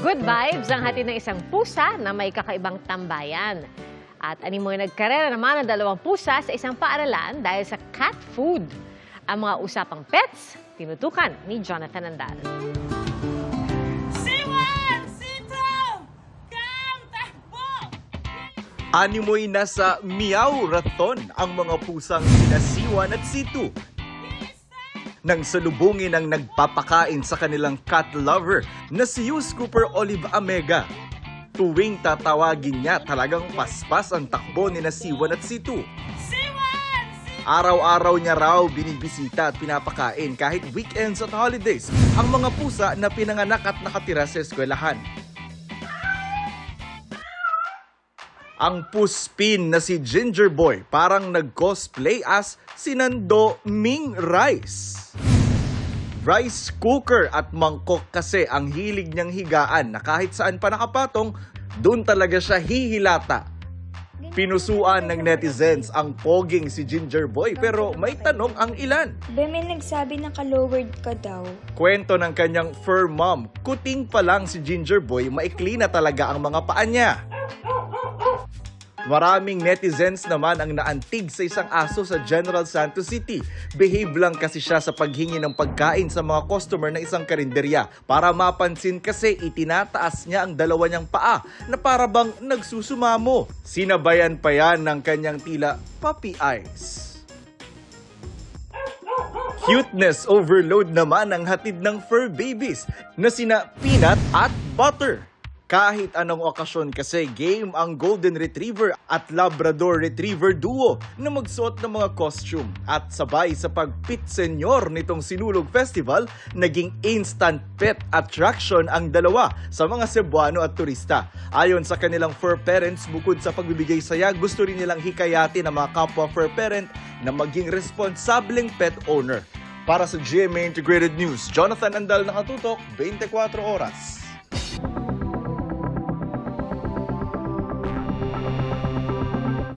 Good vibes ang hatid ng isang pusa na may kakaibang tambayan. At animoy nagkarera naman ang dalawang pusa sa isang paaralan dahil sa cat food. Ang mga usapang pets, tinutukan ni Jonathan Andal. Siwan! Sito! Kam! Takbo! Animoy nasa Meow Raton ang mga pusang sina Siwan at Situ nang salubungin ang nagpapakain sa kanilang cat lover na si Hughes Cooper Olive Amega. Tuwing tatawagin niya, talagang paspas ang takbo ni na Siwan at Situ. Siwan! Araw-araw niya raw binibisita at pinapakain kahit weekends at holidays ang mga pusa na pinanganak at nakatira sa eskwelahan. Ang puspin na si Ginger Boy parang nag-cosplay as si Nando Ming Rice. Rice cooker at mangkok kasi ang hilig niyang higaan na kahit saan pa nakapatong, doon talaga siya hihilata. Pinusuan ng netizens ang poging si Ginger Boy pero may tanong ang ilan. May nagsabi na ka-lowered ka daw. Kwento ng kanyang fur mom, kuting pa lang si Ginger Boy, maikli na talaga ang mga paa niya. Maraming netizens naman ang naantig sa isang aso sa General Santos City. Behave lang kasi siya sa paghingi ng pagkain sa mga customer ng isang karinderya. Para mapansin kasi itinataas niya ang dalawa niyang paa na para bang nagsusumamo. Sinabayan pa yan ng kanyang tila puppy eyes. Cuteness overload naman ang hatid ng fur babies na sina Peanut at Butter. Kahit anong okasyon kasi game ang Golden Retriever at Labrador Retriever duo na magsuot ng mga costume. At sabay sa pag-pit senyor nitong Sinulog Festival, naging instant pet attraction ang dalawa sa mga Cebuano at turista. Ayon sa kanilang fur parents, bukod sa pagbibigay saya, gusto rin nilang hikayatin ang mga kapwa fur parent na maging responsableng pet owner. Para sa GMA Integrated News, Jonathan Andal, nakatutok, 24 oras.